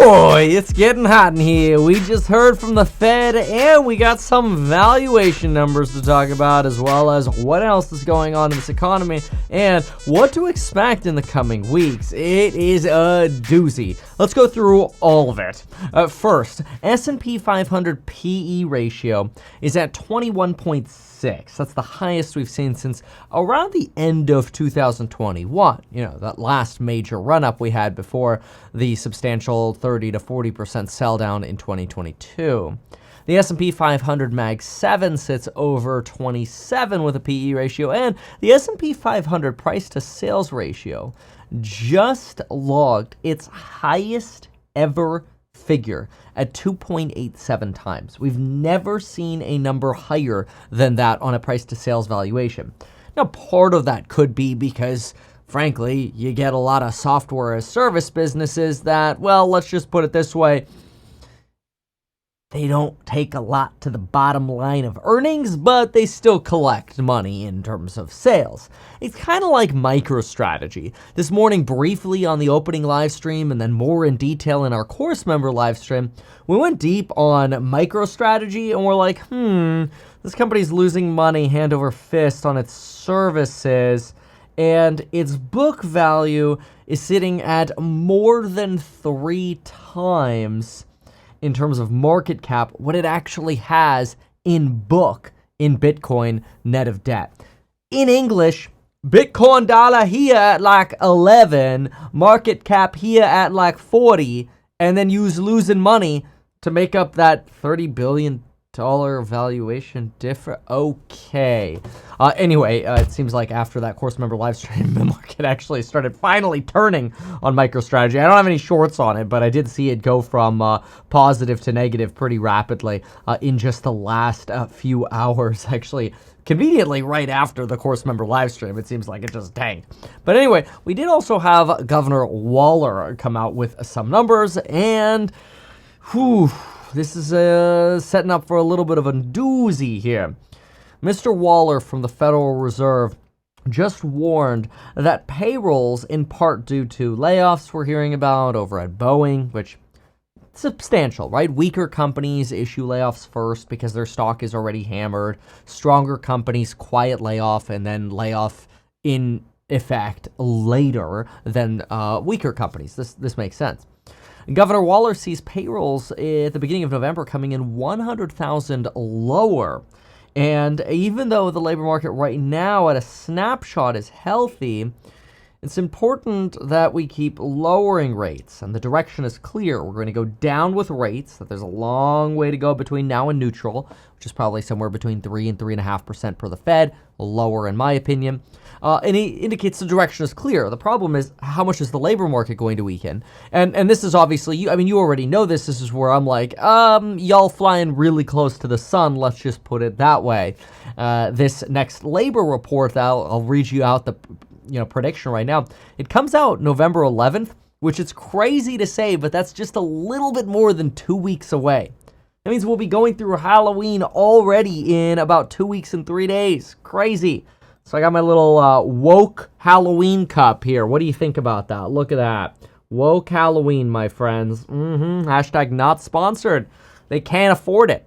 Boy, it's getting hot in here. We just heard from the Fed, and we got some valuation numbers to talk about, as well as what else is going on in this economy and what to expect in the coming weeks. It is a doozy. Let's go through all of it. First, S&P 500 PE ratio is at 21.6. That's the highest we've seen since around the end of 2021. You know, that last major run-up we had before the substantial 30 to 40% sell down in 2022. The S&P 500 Mag 7 sits over 27 with a PE ratio, and the S&P 500 price to sales ratio just logged its highest ever figure at 2.87 times. We've never seen a number higher than that on a price to sales valuation. Now, part of that could be because, frankly, you get a lot of software as service businesses that, well, let's just put it this way, they don't take a lot to the bottom line of earnings, but they still collect money in terms of sales. It's kind of like MicroStrategy. This morning, briefly on the opening live stream and then more in detail in our course member live stream, we went deep on MicroStrategy and we're like, this company's losing money hand over fist on its services, and its book value is sitting at more than 3 times in terms of market cap what it actually has in book in Bitcoin net of debt. In English, Bitcoin dollar here at like 11, market cap here at like 40, and then use losing money to make up that $30 billion valuation difference. Okay. Anyway, it seems like after that course member live stream, the market actually started finally turning on MicroStrategy. I don't have any shorts on it, but I did see it go from positive to negative pretty rapidly in just the last few hours, actually. Conveniently, right after the course member live stream, it seems like it just tanked. But anyway, we did also have Governor Waller come out with some numbers, and this is setting up for a little bit of a doozy here. Mr. Waller from the Federal Reserve just warned that payrolls, in part due to layoffs we're hearing about over at Boeing, which is substantial, right? Weaker companies issue layoffs first because their stock is already hammered. Stronger companies quiet layoff and then layoff in effect later than weaker companies. This makes sense. Governor Waller sees payrolls at the beginning of November coming in 100,000 lower. And even though the labor market right now at a snapshot is healthy, it's important that we keep lowering rates. And the direction is clear. We're going to go down with rates, that there's a long way to go between now and neutral, which is probably somewhere between 3 and 3.5% per the Fed, lower in my opinion. And he indicates the direction is clear. The problem is, how much is the labor market going to weaken? And this is obviously, you already know this. This is where I'm like, y'all flying really close to the sun. Let's just put it that way. This next labor report, I'll read you out the prediction right now. It comes out November 11th, which is crazy to say, but that's just a little bit more than 2 weeks away. That means we'll be going through Halloween already in about 2 weeks and 3 days. Crazy. So I got my little woke Halloween cup here. What do you think about that? Look at that. Woke Halloween, my friends. Hashtag not sponsored. They can't afford it.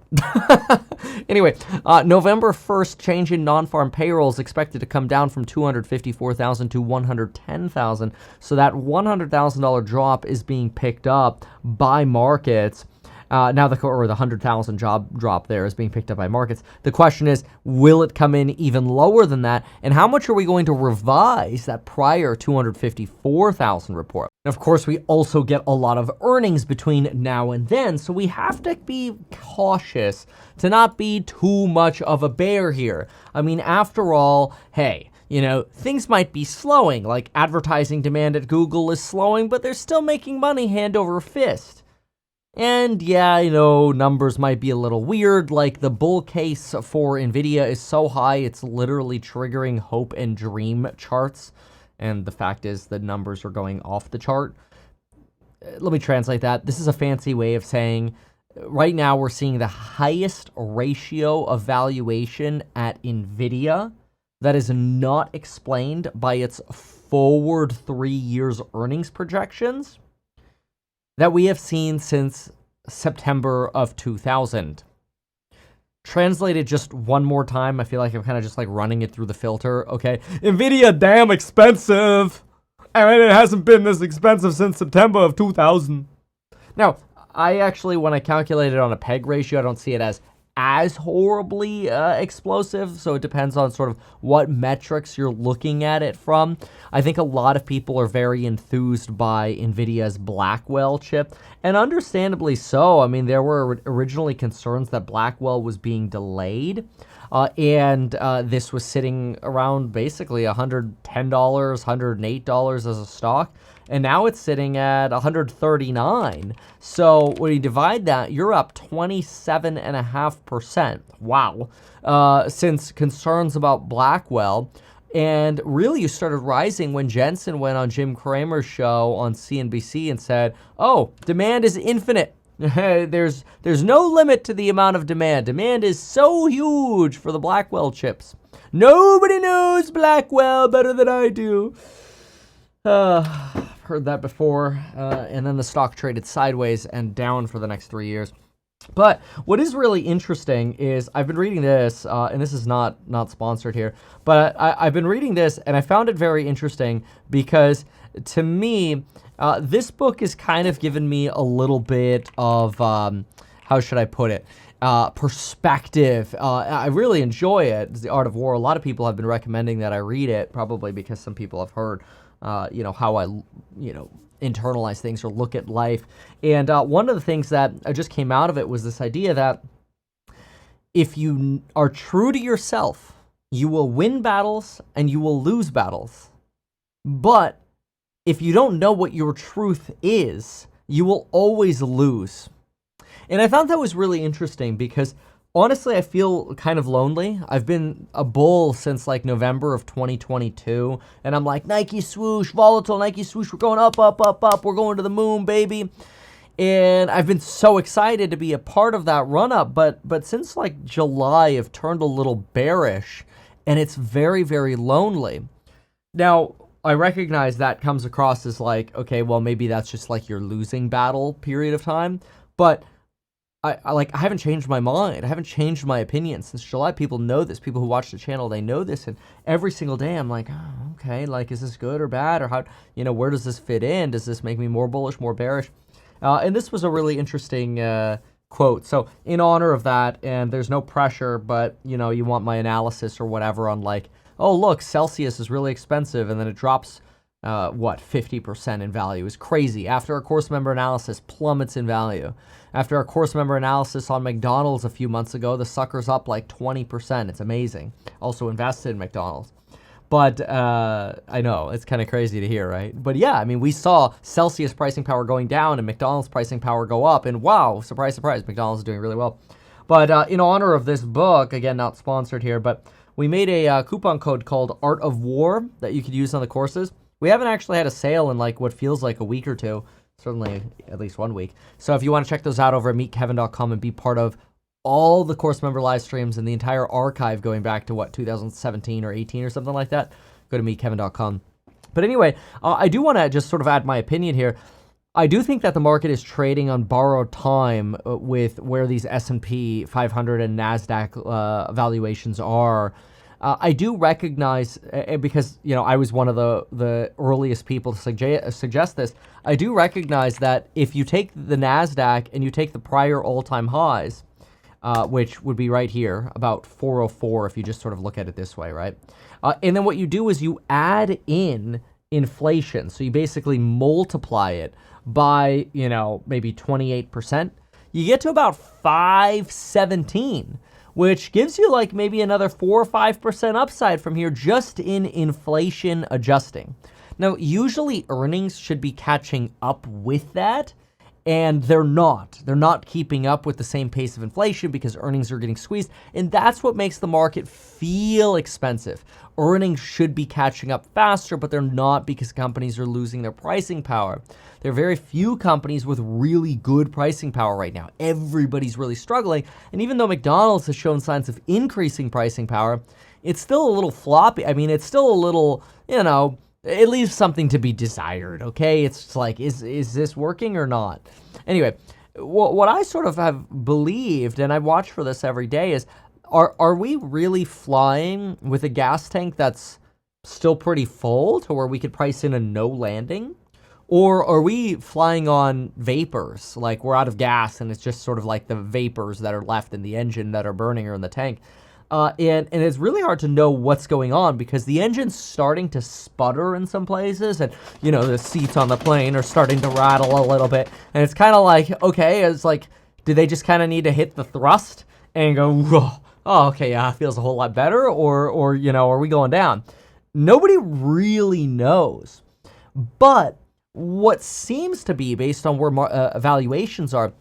Anyway, November 1st, change in non-farm payroll is expected to come down from 254,000 to 110,000. So that $100,000 drop is being picked up by markets. Now the 100,000 job drop there is being picked up by markets. The question is, will it come in even lower than that? And how much are we going to revise that prior 254,000 report? And of course, we also get a lot of earnings between now and then. So we have to be cautious to not be too much of a bear here. I mean, after all, hey, things might be slowing. Like advertising demand at Google is slowing, but they're still making money hand over fist. And yeah, numbers might be a little weird, like the bull case for NVIDIA is so high, it's literally triggering hope and dream charts. And the fact is the numbers are going off the chart. Let me translate that. This is a fancy way of saying right now we're seeing the highest ratio of valuation at NVIDIA that is not explained by its forward 3 years earnings projections. that we have seen since September of 2000. Translated just one more time, I feel like I'm kind of just like running it through the filter, okay? NVIDIA, damn expensive! I mean, it hasn't been this expensive since September of 2000. Now, I actually, when I calculate it on a PEG ratio, I don't see it as horribly explosive, so it depends on sort of what metrics you're looking at it from. I think a lot of people are very enthused by NVIDIA's Blackwell chip, and understandably so. I mean, there were originally concerns that Blackwell was being delayed, and this was sitting around basically $110, $108 as a stock. And now it's sitting at 139. So when you divide that, you're up 27.5%. Wow. Since concerns about Blackwell. And really, you started rising when Jensen went on Jim Cramer's show on CNBC and said, oh, demand is infinite. There's no limit to the amount of demand. Demand is so huge for the Blackwell chips. Nobody knows Blackwell better than I do. Heard that before, and then the stock traded sideways and down for the next 3 years. But what is really interesting is I've been reading this, and this is not sponsored here, but I've been reading this, and I found it very interesting because, to me, this book has kind of given me a little bit of, how should I put it, perspective. I really enjoy it. It's The Art of War. A lot of people have been recommending that I read it, probably because some people have heard how I, internalize things or look at life. And one of the things that just came out of it was this idea that if you are true to yourself, you will win battles and you will lose battles. But if you don't know what your truth is, you will always lose. And I thought that was really interesting because honestly, I feel kind of lonely. I've been a bull since like November of 2022, and I'm like, Nike swoosh, volatile Nike swoosh, we're going up, up, up, up, we're going to the moon, baby. And I've been so excited to be a part of that run up, but since like July, I've turned a little bearish, and it's very, very lonely. Now, I recognize that comes across as like, okay, well, maybe that's just like your losing battle period of time, but I haven't changed my mind. I haven't changed my opinion since July. People know this. People who watch the channel, they know this. And every single day I'm like, oh, okay, like, is this good or bad? Or how, where does this fit in? Does this make me more bullish, more bearish? And this was a really interesting quote. So in honor of that, and there's no pressure, but, you want my analysis or whatever on like, oh, look, Celsius is really expensive. And then it drops, 50% in value. It's crazy. After our course member analysis, plummets in value. After our course member analysis on McDonald's a few months ago, the sucker's up like 20%. It's amazing. Also invested in McDonald's. But I know, it's kind of crazy to hear, right? But yeah, I mean, we saw Celsius pricing power going down and McDonald's pricing power go up. And wow, surprise, surprise, McDonald's is doing really well. But in honor of this book, again, not sponsored here, but we made a coupon code called Art of War that you could use on the courses. We haven't actually had a sale in like what feels like a week or two. Certainly at least 1 week. So if you want to check those out over at meetkevin.com and be part of all the course member live streams and the entire archive going back to 2017 or 18 or something like that, go to meetkevin.com. But anyway, I do want to just sort of add my opinion here. I do think that the market is trading on borrowed time with where these S&P 500 and NASDAQ valuations are. I do recognize, because, I was one of the earliest people to suggest this, I do recognize that if you take the NASDAQ and you take the prior all-time highs, which would be right here, about 404 if you just sort of look at it this way, right? And then what you do is you add in inflation. So you basically multiply it by, maybe 28%. You get to about 517. Which gives you like maybe another 4 or 5% upside from here just in inflation adjusting. Now, usually earnings should be catching up with that, and they're not. They're not keeping up with the same pace of inflation because earnings are getting squeezed, and that's what makes the market feel expensive. Earnings should be catching up faster, but they're not because companies are losing their pricing power. There are very few companies with really good pricing power right now. Everybody's really struggling. And even though McDonald's has shown signs of increasing pricing power, it's still a little floppy. I mean, it's still a little, it leaves something to be desired, okay? It's just like, is this working or not? Anyway, what I sort of have believed, and I watch for this every day, is are we really flying with a gas tank that's still pretty full to where we could price in a no landing? Or are we flying on vapors, like we're out of gas and it's just sort of like the vapors that are left in the engine that are burning or in the tank? And it's really hard to know what's going on because the engine's starting to sputter in some places, and the seats on the plane are starting to rattle a little bit, and it's kind of like, okay, it's like, do they just kind of need to hit the thrust and go, whoa, oh, okay, yeah, it feels a whole lot better, or are we going down? Nobody really knows, but what seems to be, based on where evaluations are,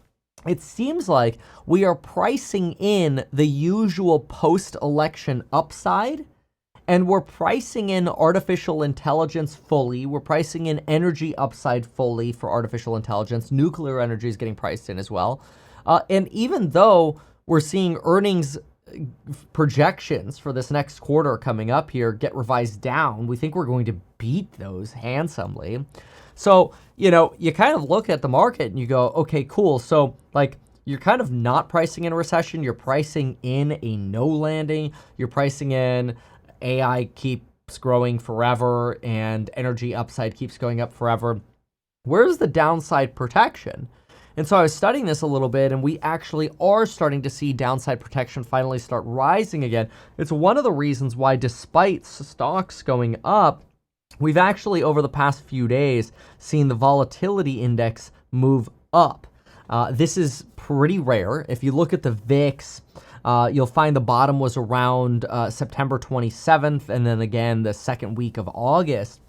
it seems like we are pricing in the usual post-election upside, and we're pricing in artificial intelligence fully. We're pricing in energy upside fully for artificial intelligence. Nuclear energy is getting priced in as well. And even though we're seeing earnings projections for this next quarter coming up here get revised down, we think we're going to beat those handsomely. So, you kind of look at the market and you go, okay, cool. So, like, you're kind of not pricing in a recession. You're pricing in a no landing. You're pricing in AI keeps growing forever and energy upside keeps going up forever. Where's the downside protection? And so I was studying this a little bit, and we actually are starting to see downside protection finally start rising again. It's one of the reasons why, despite stocks going up, we've actually, over the past few days, seen the volatility index move up. This is pretty rare. If you look at the VIX, you'll find the bottom was around September 27th, and then again the second week of August.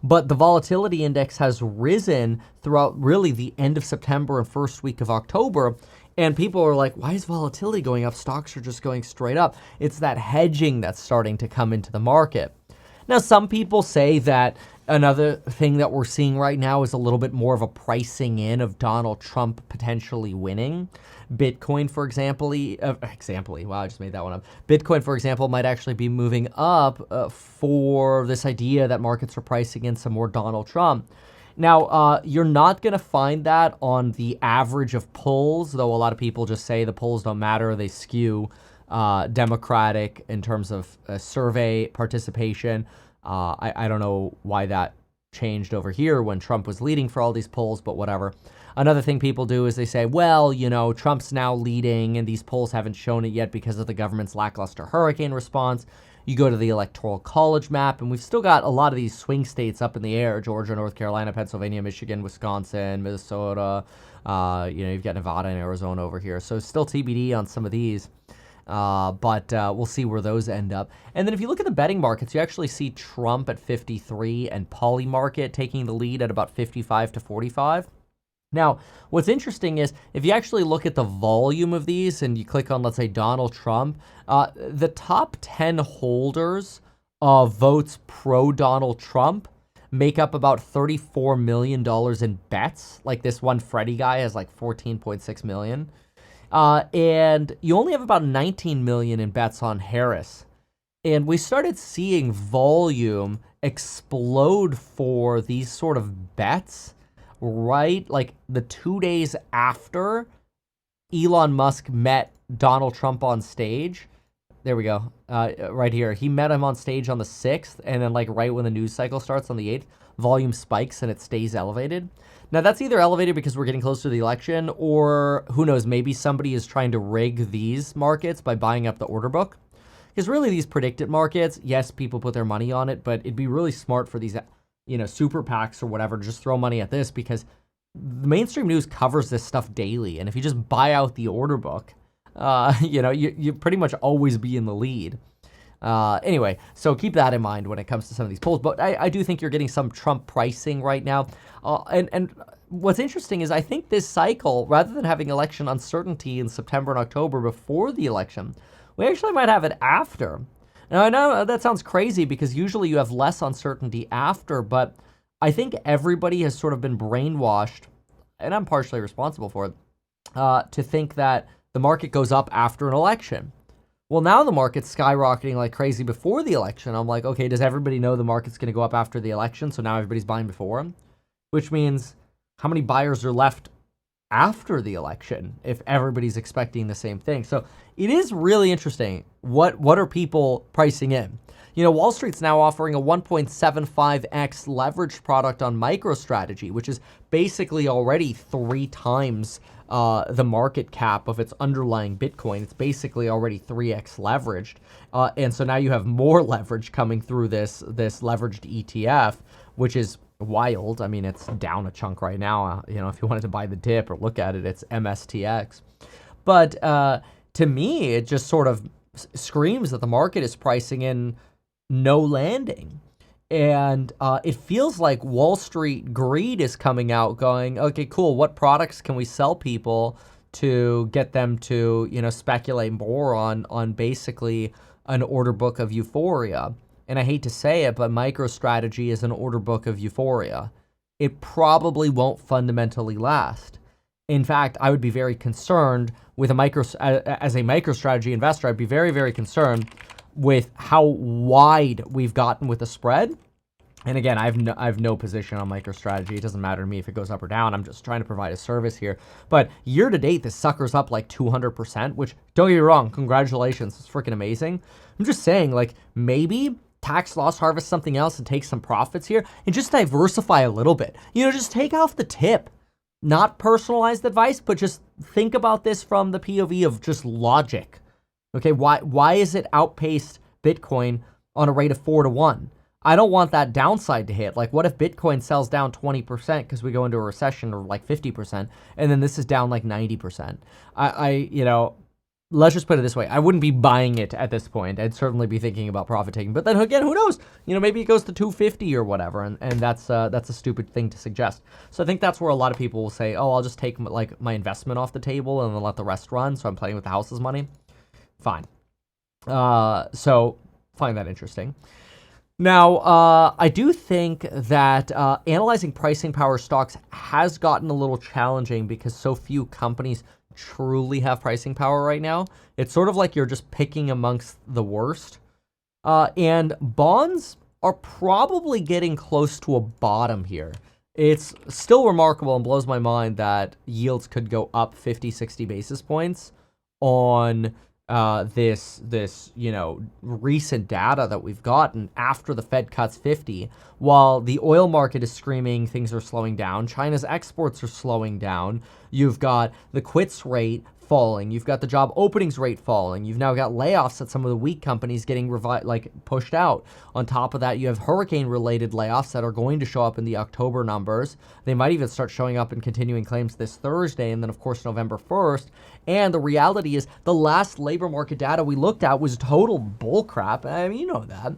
But the volatility index has risen throughout really the end of September and first week of October. And people are like, why is volatility going up? Stocks are just going straight up. It's that hedging that's starting to come into the market. Now, some people say that another thing that we're seeing right now is a little bit more of a pricing in of Donald Trump potentially winning. Bitcoin, for example, wow, I just made that one up. Bitcoin, for example, might actually be moving up for this idea that markets are pricing in some more Donald Trump. Now, you're not going to find that on the average of polls, though a lot of people just say the polls don't matter. They skew Democratic in terms of survey participation. I don't know why that changed over here when Trump was leading for all these polls, but whatever. Another thing people do is they say, well, Trump's now leading and these polls haven't shown it yet because of the government's lackluster hurricane response. You go to the Electoral College map, and we've still got a lot of these swing states up in the air: Georgia, North Carolina, Pennsylvania, Michigan, Wisconsin, Minnesota. You've got Nevada and Arizona over here. So still TBD on some of these. But we'll see where those end up. And then if you look at the betting markets, you actually see Trump at 53 and Polymarket taking the lead at about 55 to 45. Now, what's interesting is if you actually look at the volume of these and you click on, let's say, Donald Trump, the top 10 holders of votes pro-Donald Trump make up about $34 million in bets. Like this one Freddie guy has like 14.6 million. And you only have about 19 million in bets on Harris. And we started seeing volume explode for these sort of bets, right? Like the 2 days after Elon Musk met Donald Trump on stage. There we go. Right here. He met him on stage on the 6th, and then like right when the news cycle starts on the 8th, volume spikes and it stays elevated. Now, that's either elevated because we're getting close to the election, or who knows, maybe somebody is trying to rig these markets by buying up the order book. Because really, these predicted markets, yes, people put their money on it, but it'd be really smart for these, super PACs or whatever to just throw money at this, because the mainstream news covers this stuff daily. And if you just buy out the order book, you pretty much always be in the lead. Anyway, so keep that in mind when it comes to some of these polls. But I do think you're getting some Trump pricing right now. And what's interesting is I think this cycle, rather than having election uncertainty in September and October before the election, we actually might have it after. Now, I know that sounds crazy because usually you have less uncertainty after, but I think everybody has sort of been brainwashed, and I'm partially responsible for it, to think that the market goes up after an election. Well, now the market's skyrocketing like crazy before the election. I'm like, okay, does everybody know the market's going to go up after the election? So now everybody's buying before him, which means how many buyers are left after the election if everybody's expecting the same thing? So it is really interesting. What are people pricing in? You know, Wall Street's now offering a 1.75x leveraged product on MicroStrategy, which is basically already 3 times the market cap of its underlying Bitcoin. It's basically already 3x leveraged. And so now you have more leverage coming through this leveraged ETF, which is wild. I mean, it's down a chunk right now. You know, if you wanted to buy the dip or look at it, it's MSTX. But to me, it just sort of screams that the market is pricing in no landing. And it feels like Wall Street greed is coming out going, okay, cool. What products can we sell people to get them to, you know, speculate more on basically an order book of euphoria? And I hate to say it, but MicroStrategy is an order book of euphoria. It probably won't fundamentally last. In fact, I would be very concerned with as a MicroStrategy investor, I'd be very, very concerned with how wide we've gotten with the spread. And again, I have no position on MicroStrategy. It doesn't matter to me if it goes up or down. I'm just trying to provide a service here. But year to date, this sucker's up like 200%, which, don't get me wrong, congratulations. It's freaking amazing. I'm just saying, like, maybe tax loss harvest something else and take some profits here and just diversify a little bit. You know, just take off the tip. Not personalized advice, but just think about this from the POV of just logic. Okay, why is it outpaced Bitcoin on a rate of 4-to-1? I don't want that downside to hit. Like, what if Bitcoin sells down 20% because we go into a recession, or like 50%, and then this is down like 90%? You know, let's just put it this way. I wouldn't be buying it at this point. I'd certainly be thinking about profit taking. But then again, who knows? You know, maybe it goes to 250 or whatever, and that's a stupid thing to suggest. So I think that's where a lot of people will say, oh, I'll just take like my investment off the table and then let the rest run. So I'm playing with the house's money. Fine. So find that interesting. Now, I do think that analyzing pricing power stocks has gotten a little challenging because so few companies truly have pricing power right now. It's sort of like you're just picking amongst the worst. And bonds are probably getting close to a bottom here. It's still remarkable and blows my mind that yields could go up 50, 60 basis points on this you know, recent data that we've gotten after the Fed cuts 50, while the oil market is screaming things are slowing down. China's exports are slowing down. You've got the quits rate falling. You've got the job openings rate falling. You've now got layoffs at some of the weak companies getting pushed out. On top of that, you have hurricane-related layoffs that are going to show up in the October numbers. They might even start showing up in continuing claims this Thursday, and then, of course, November 1st. And the reality is the last labor market data we looked at was total bullcrap. I mean, you know that.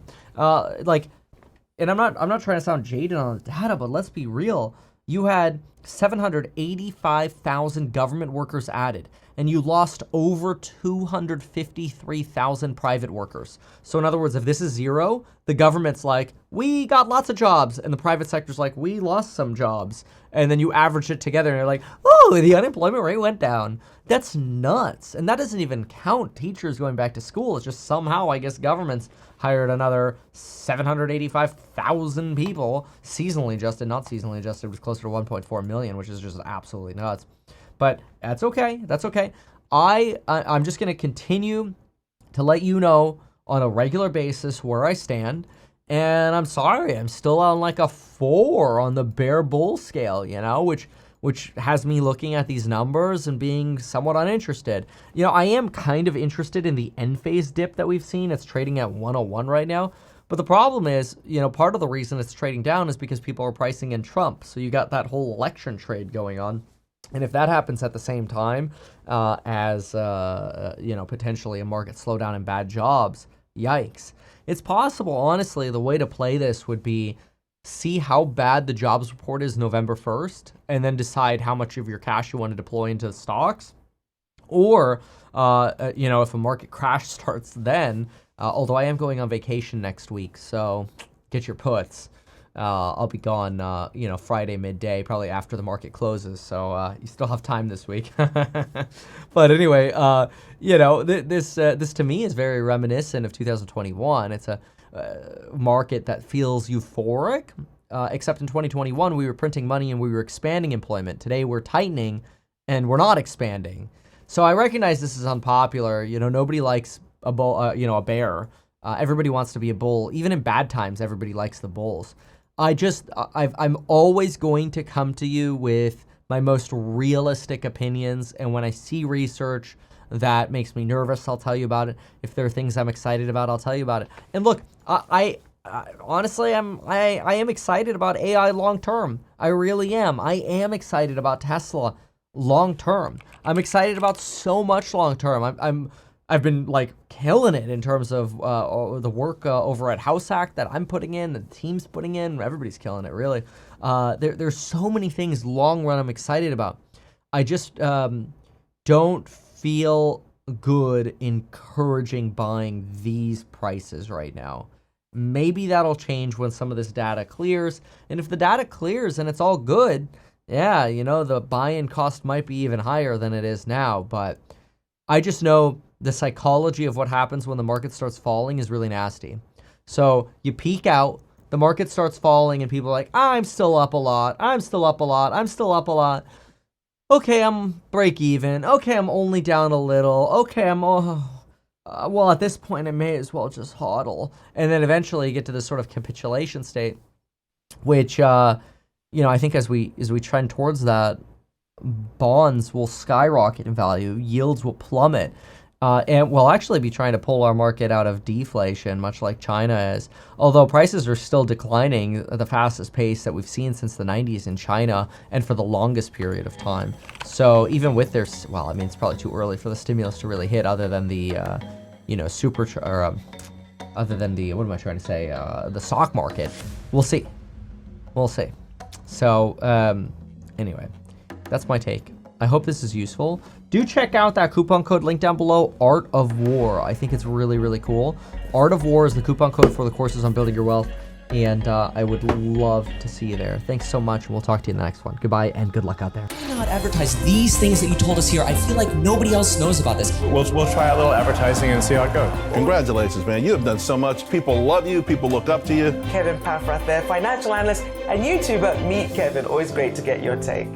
And I'm not trying to sound jaded on the data, but let's be real. You had 785,000 government workers added, and you lost over 253,000 private workers. So in other words, if this is zero, the government's like, we got lots of jobs, and the private sector's like, we lost some jobs. And then you average it together, and you're like, oh, the unemployment rate went down. That's nuts. And that doesn't even count teachers going back to school. It's just somehow, I guess, governments hired another 785,000 people, seasonally adjusted, not seasonally adjusted, it was closer to 1.4 million, which is just absolutely nuts. But that's okay. That's okay. I'm just going to continue to let you know on a regular basis where I stand. And I'm sorry, I'm still on like a 4 on the bear bull scale, you know, which has me looking at these numbers and being somewhat uninterested. You know, I am kind of interested in the end phase dip that we've seen. It's trading at 101 right now. But the problem is, you know, part of the reason it's trading down is because people are pricing in Trump. So you got that whole election trade going on. And if that happens at the same time as, you know, potentially a market slowdown and bad jobs, yikes. It's possible, honestly, the way to play this would be see how bad the jobs report is November 1st, and then decide how much of your cash you want to deploy into stocks. Or, you know, if a market crash starts then, although I am going on vacation next week, so get your puts. I'll be gone, Friday midday, probably after the market closes. So you still have time this week. But anyway, this to me is very reminiscent of 2021. It's a market that feels euphoric, except in 2021 we were printing money and we were expanding employment. Today we're tightening and we're not expanding. So I recognize this is unpopular. Nobody likes a bull, a bear. Everybody wants to be a bull. Even in bad times, everybody likes the bulls. I'm always going to come to you with my most realistic opinions. And when I see research that makes me nervous, I'll tell you about it. If there are things I'm excited about, I'll tell you about it. And look, I honestly, I am excited about AI long term. I really am. I am excited about Tesla long term. I'm excited about so much long term. I've been like killing it in terms of the work over at House Hack that I'm putting in, the team's putting in. Everybody's killing it, really. There's so many things long run I'm excited about. I just don't feel good encouraging buying these prices right now. Maybe that'll change when some of this data clears. And if the data clears and it's all good, yeah, the buy-in cost might be even higher than it is now. But I just know the psychology of what happens when the market starts falling is really nasty. So you peak out, the market starts falling, and people are like, I'm still up a lot. I'm still up a lot. I'm still up a lot. Okay, I'm break even. Okay, I'm only down a little. Okay, well, at this point, I may as well just hodl. And then eventually you get to this sort of capitulation state, which, I think as we trend towards that, bonds will skyrocket in value, yields will plummet, and we'll actually be trying to pull our market out of deflation, much like China is. Although prices are still declining at the fastest pace that we've seen since the 90s in China and for the longest period of time. So even with their, it's probably too early for the stimulus to really hit, other than the, the stock market. We'll see. So anyway, that's my take. I hope this is useful. Do check out that coupon code link down below, Art of War. I think it's really, really cool. Art of War is the coupon code for the courses on building your wealth, and I would love to see you there. Thanks so much, and we'll talk to you in the next one. Goodbye, and good luck out there. Why not advertise these things that you told us here? I feel like nobody else knows about this. We'll try a little advertising and see how it goes. Congratulations, man. You have done so much. People love you. People look up to you. Kevin Paffrath there, financial analyst and YouTuber. Meet Kevin. Always great to get your take.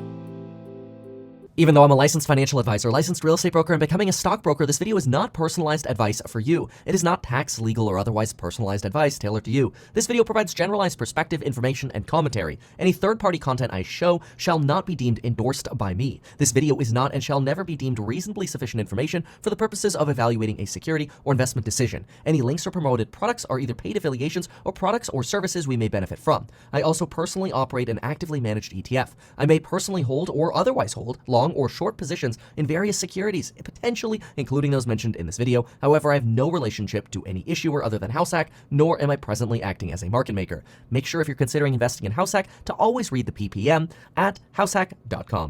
Even though I'm a licensed financial advisor, licensed real estate broker, and becoming a stockbroker, this video is not personalized advice for you. It is not tax, legal, or otherwise personalized advice tailored to you. This video provides generalized perspective, information, and commentary. Any third-party content I show shall not be deemed endorsed by me. This video is not and shall never be deemed reasonably sufficient information for the purposes of evaluating a security or investment decision. Any links or promoted products are either paid affiliations or products or services we may benefit from. I also personally operate an actively managed ETF. I may personally hold or otherwise hold long or short positions in various securities, potentially including those mentioned in this video. However, I have no relationship to any issuer other than House Hack, nor am I presently acting as a market maker. Make sure if you're considering investing in House Hack to always read the PPM at househack.com.